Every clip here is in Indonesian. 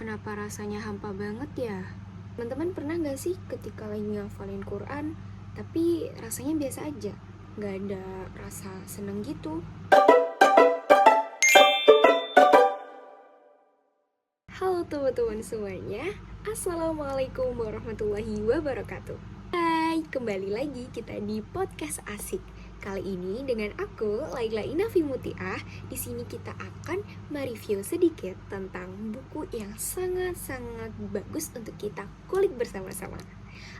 Kenapa rasanya hampa banget ya? Teman-teman pernah gak sih ketika lagi ngafalin Quran, tapi rasanya biasa aja? Gak ada rasa seneng gitu? Halo teman-teman semuanya, Assalamualaikum warahmatullahi wabarakatuh. Hai, kembali lagi kita di podcast asik. Kali ini dengan aku, Laila Inafi Mutiah. Di sini kita akan mereview sedikit tentang buku yang sangat-sangat bagus untuk kita kulik bersama-sama.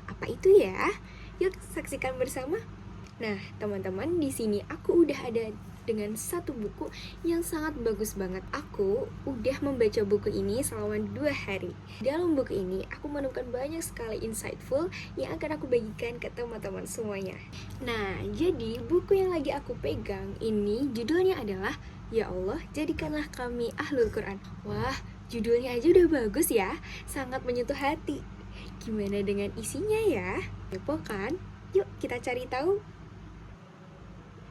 Apa itu ya? Yuk saksikan bersama. Nah, teman-teman, di sini aku udah ada dengan satu buku yang sangat bagus banget. Aku udah membaca buku ini selama 2 hari. Dalam buku ini, aku menemukan banyak sekali insightful yang akan aku bagikan ke teman-teman semuanya. Nah, jadi buku yang lagi aku pegang ini judulnya adalah Ya Allah, Jadikanlah Kami Ahlul Quran. Wah, judulnya aja udah bagus ya, sangat menyentuh hati. Gimana dengan isinya ya? Kepo kan? Yuk kita cari tahu.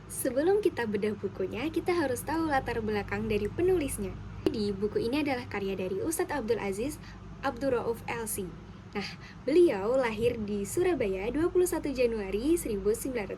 Sebelum kita bedah bukunya, kita harus tahu latar belakang dari penulisnya. Jadi, buku ini adalah karya dari Ustadz Abdul Aziz Abdurrauf LC. Nah, beliau lahir di Surabaya 21 Januari 1996.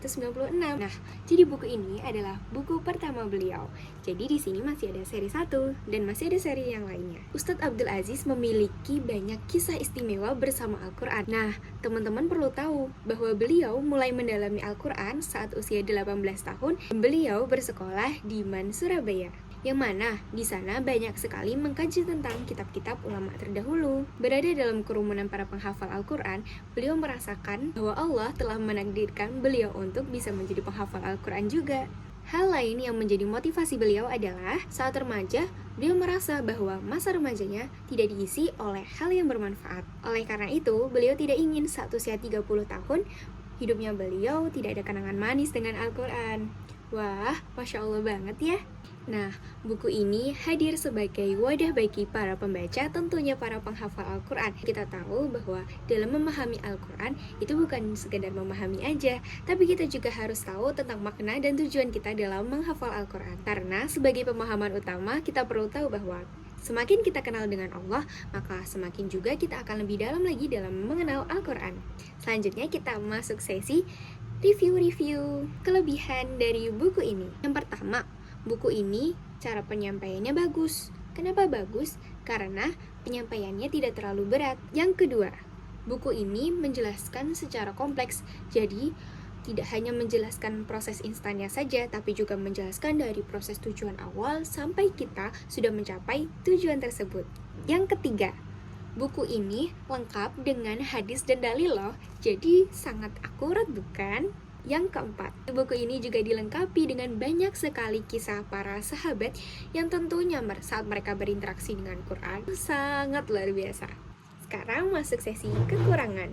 Nah, jadi buku ini adalah buku pertama beliau. Jadi di sini masih ada seri 1 dan masih ada seri yang lainnya. Ustadz Abdul Aziz memiliki banyak kisah istimewa bersama Al-Quran. Nah, teman-teman perlu tahu bahwa beliau mulai mendalami Al-Quran saat usia 18 tahun. Beliau bersekolah di Man, Surabaya, yang mana di sana banyak sekali mengkaji tentang kitab-kitab ulama terdahulu. Berada dalam kerumunan para penghafal Al-Quran, beliau merasakan bahwa Allah telah menakdirkan beliau untuk bisa menjadi penghafal Al-Quran juga. Hal lain yang menjadi motivasi beliau adalah saat remaja, beliau merasa bahwa masa remajanya tidak diisi oleh hal yang bermanfaat. Oleh karena itu, beliau tidak ingin saat usia 30 tahun, hidupnya beliau tidak ada kenangan manis dengan Al-Quran. Wah, Masya Allah banget ya. Nah, buku ini hadir sebagai wadah bagi para pembaca, tentunya para penghafal Al-Quran. Kita tahu bahwa dalam memahami Al-Quran itu bukan sekedar memahami aja, tapi kita juga harus tahu tentang makna dan tujuan kita dalam menghafal Al-Quran. Karena sebagai pemahaman utama, kita perlu tahu bahwa semakin kita kenal dengan Allah, maka semakin juga kita akan lebih dalam lagi dalam mengenal Al-Quran. Selanjutnya kita masuk sesi review kelebihan dari buku ini. Yang pertama, buku ini cara penyampaiannya bagus. Kenapa bagus? Karena penyampaiannya tidak terlalu berat. Yang kedua, buku ini menjelaskan secara kompleks. Jadi, tidak hanya menjelaskan proses instannya saja, tapi juga menjelaskan dari proses tujuan awal sampai kita sudah mencapai tujuan tersebut. Yang ketiga, buku ini lengkap dengan hadis dan dalil loh. Jadi, sangat akurat bukan? Yang keempat, buku ini juga dilengkapi dengan banyak sekali kisah para sahabat yang tentunya saat mereka berinteraksi dengan Quran sangat luar biasa. Sekarang masuk sesi kekurangan.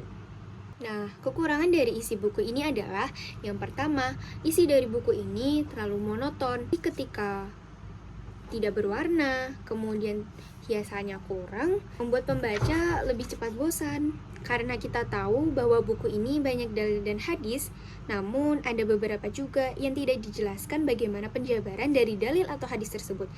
Nah, kekurangan dari isi buku ini adalah yang pertama, isi dari buku ini terlalu monoton ketika tidak berwarna, kemudian hiasannya kurang, membuat pembaca lebih cepat bosan. Karena kita tahu bahwa buku ini banyak dalil dan hadis, namun ada beberapa juga yang tidak dijelaskan bagaimana penjabaran dari dalil atau hadis tersebut.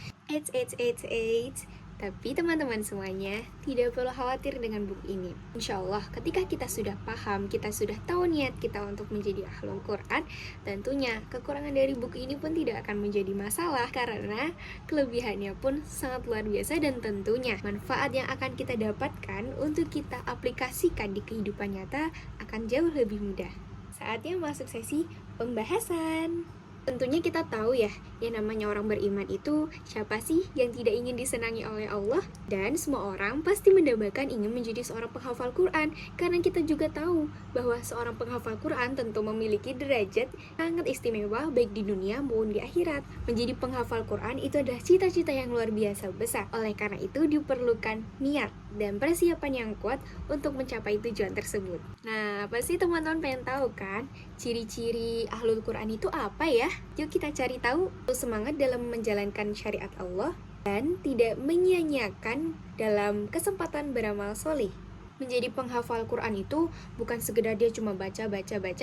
Tapi teman-teman semuanya tidak perlu khawatir dengan buku ini. Insya Allah ketika kita sudah paham, kita sudah tahu niat kita untuk menjadi ahlul Quran, tentunya kekurangan dari buku ini pun tidak akan menjadi masalah, karena kelebihannya pun sangat luar biasa dan tentunya manfaat yang akan kita dapatkan untuk kita aplikasikan di kehidupan nyata akan jauh lebih mudah. Saatnya masuk sesi pembahasan. Tentunya kita tahu ya, yang namanya orang beriman itu siapa sih yang tidak ingin disenangi oleh Allah? Dan semua orang pasti mendambakan ingin menjadi seorang penghafal Quran, karena kita juga tahu bahwa seorang penghafal Quran tentu memiliki derajat sangat istimewa baik di dunia maupun di akhirat. Menjadi penghafal Quran itu adalah cita-cita yang luar biasa besar. Oleh karena itu diperlukan niat dan persiapan yang kuat untuk mencapai tujuan tersebut. Nah, pasti teman-teman pengen tahu kan, ciri-ciri ahlul Quran itu apa ya? Yuk kita cari tahu. Semangat dalam menjalankan syariat Allah dan tidak menyia-nyiakan dalam kesempatan beramal soleh. Menjadi penghafal Quran itu bukan sekedar dia cuma baca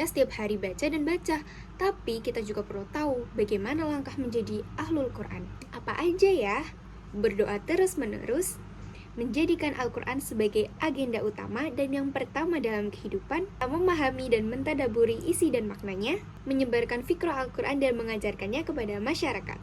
setiap hari baca dan baca, tapi kita juga perlu tahu bagaimana langkah menjadi ahlul Quran. Apa aja ya? Berdoa terus-menerus, menjadikan Al-Quran sebagai agenda utama dan yang pertama dalam kehidupan, memahami dan mentadaburi isi dan maknanya, menyebarkan fikrah Al-Quran dan mengajarkannya kepada masyarakat.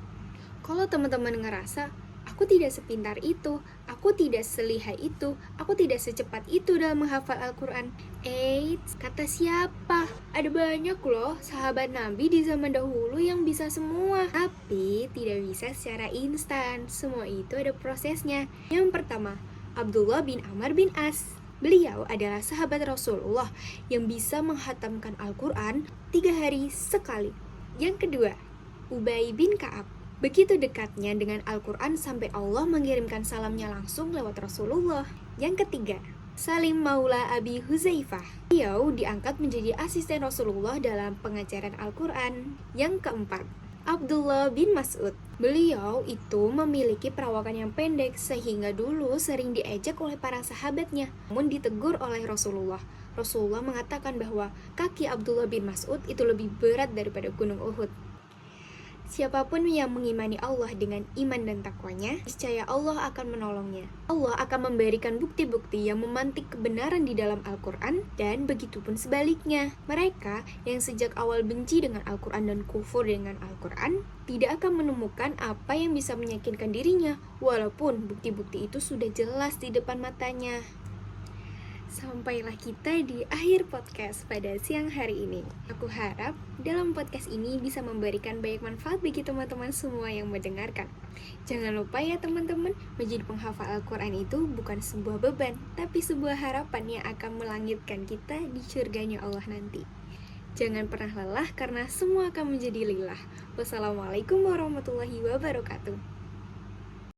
Kalau teman-teman ngerasa, aku tidak sepintar itu, aku tidak selihai itu, aku tidak secepat itu dalam menghafal Al-Quran. Eits, kata siapa? Ada banyak loh sahabat Nabi di zaman dahulu yang bisa semua. Tapi tidak bisa secara instan, semua itu ada prosesnya. Yang pertama, Abdullah bin Amr bin As. Beliau adalah sahabat Rasulullah yang bisa menghatamkan Al-Quran 3 hari sekali. Yang kedua, Ubay bin Ka'ab. Begitu dekatnya dengan Al-Quran sampai Allah mengirimkan salamnya langsung lewat Rasulullah. Yang ketiga, Salim Maula Abi Huzaifah. Beliau diangkat menjadi asisten Rasulullah dalam pengajaran Al-Quran. Yang keempat, Abdullah bin Mas'ud. Beliau itu memiliki perawakan yang pendek sehingga dulu sering diejek oleh para sahabatnya, namun ditegur oleh Rasulullah. Rasulullah mengatakan bahwa kaki Abdullah bin Mas'ud itu lebih berat daripada gunung Uhud. Siapapun yang mengimani Allah dengan iman dan takwanya, niscaya Allah akan menolongnya. Allah akan memberikan bukti-bukti yang memantik kebenaran di dalam Al-Quran, dan begitupun sebaliknya. Mereka yang sejak awal benci dengan Al-Quran dan kufur dengan Al-Quran, tidak akan menemukan apa yang bisa meyakinkan dirinya, walaupun bukti-bukti itu sudah jelas di depan matanya. Sampailah kita di akhir podcast pada siang hari ini. Aku harap dalam podcast ini bisa memberikan banyak manfaat bagi teman-teman semua yang mendengarkan. Jangan lupa ya teman-teman, menjadi penghafal Al-Quran itu bukan sebuah beban, tapi sebuah harapan yang akan melangitkan kita di surganya Allah nanti. Jangan pernah lelah karena semua akan menjadi lillah. Wassalamualaikum warahmatullahi wabarakatuh.